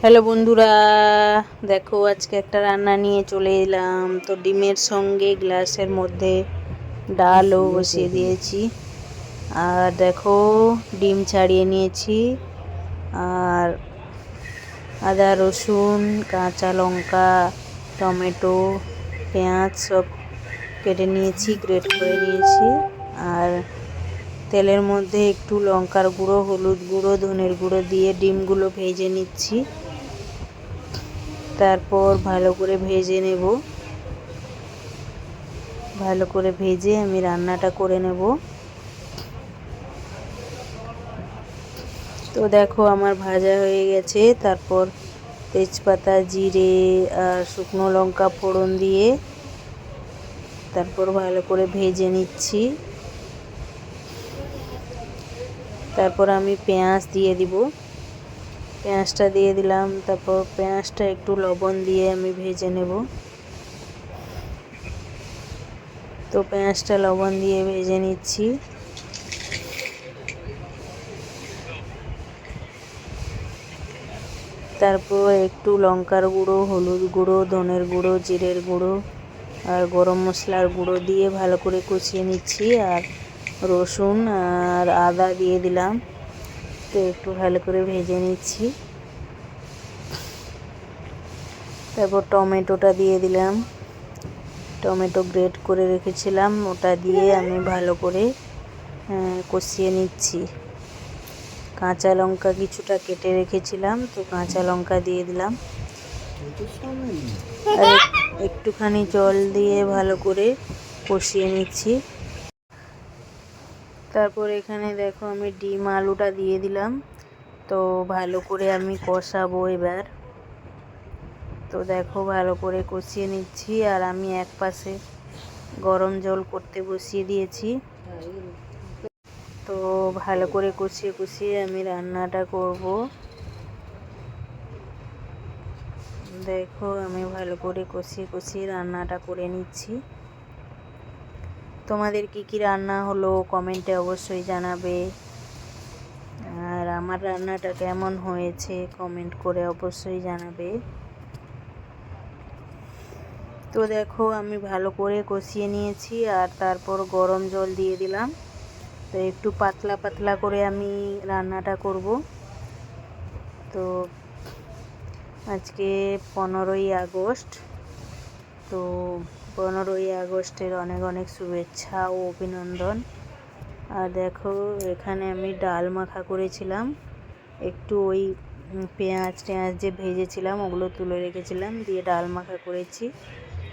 Hello বন্ধুরা, দেখো আজকে একটা রান্না নিয়ে চলে এলাম। তো ডিমের সঙ্গে গ্লাসের মধ্যে ডালও বসিয়ে দিয়েছি। আর দেখো ডিম ছাড়িয়ে নিয়েছি, আর আদা রসুন কাঁচা লঙ্কা টমেটো পেঁয়াজ সব কেটে নিয়েছি, গ্রেট করে নিয়েছি। আর তেলের মধ্যে একটু লঙ্কার গুঁড়ো, হলুদ গুঁড়ো, ধনের গুঁড়ো দিয়ে ডিমগুলো ভেজে নিচ্ছি। তারপর ভালো করে ভেজে নেব। ভালো করে ভেজে আমি রান্নাটা করে নেব। তো দেখো আমার ভাজা হয়ে গেছে। তারপর তেজপাতা, জিরে আর শুকনো লঙ্কা ফোড়ন দিয়ে তারপর ভালো করে ভেজে নিচ্ছি। তারপর আমি পেঁয়াজ দিয়ে দিব। পেঁয়াজটা দিয়ে দিলাম। তারপর পেঁয়াজটা একটু লবণ দিয়ে আমি ভেজে নেব। তো পেঁয়াজটা লবণ দিয়ে ভেজে নিচ্ছি। তারপর একটু লঙ্কার গুঁড়ো, হলুদ গুঁড়ো, ধনের গুঁড়ো, জিরের গুঁড়ো আর গরম মশলার গুঁড়ো দিয়ে ভালো করে কষিয়ে নিচ্ছি। আর রসুন আর আদা দিয়ে দিলাম। তো একটু ভালো করে ভেজে নিচ্ছি। তারপর টমেটোটা দিয়ে দিলাম। টমেটো গ্রেট করে রেখেছিলাম, ওটা দিয়ে আমি ভালো করে কষিয়ে নিচ্ছি। কাঁচা লঙ্কা কিছুটা কেটে রেখেছিলাম, তো কাঁচা লঙ্কা দিয়ে দিলাম। আর একটুখানি জল দিয়ে ভালো করে কষিয়ে নিচ্ছি। তারপর এখানে দেখো আমি ডিম আলুটা দিয়ে দিলাম। তো ভালো করে আমি কষাবো এবার। তো দেখো ভালো করে কষিয়ে নিচ্ছি। আর আমি এক পাশে গরম জল করতে বসিয়ে দিয়েছি। তো ভালো করে কষিয়ে কষিয়ে আমি রান্নাটা করব। দেখো আমি ভালো করে কষিয়ে কষিয়ে রান্নাটা করে নিচ্ছি। তোমাদের কি কি রান্না হলো কমেন্টে অবশ্যই জানাবে। আর আমার রান্নাটা কেমন হয়েছে কমেন্ট করে অবশ্যই জানাবে। তো দেখো আমি ভালো করে কষিয়ে নিয়েছি। আর তারপর গরম জল দিয়ে দিলাম। তো একটু পাতলা পাতলা করে আমি রান্নাটা করব। তো আজকে 15ই আগস্ট। তো 15ই আগস্টের অনেক অনেক শুভেচ্ছা ও অভিনন্দন। আর দেখো এখানে আমি ডাল মাখা করেছিলাম। একটু ওই পেঁয়াজ যে ভেজেছিলাম ওগুলো তুলে রেখেছিলাম, দিয়ে ডাল মাখা করেছি।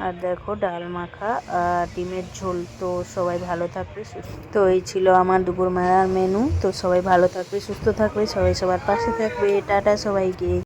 আর দেখো ডাল মাখা আর ডিমের ঝোল। তো সবাই ভালো থাকবে সুস্থ। তো এই ছিল আমার দুপুরবেলার মেনু। তো সবাই ভালো থাকবে, সুস্থ থাকবে, সবাই সবার পাশে থাকবে। টাটা সবাইকে।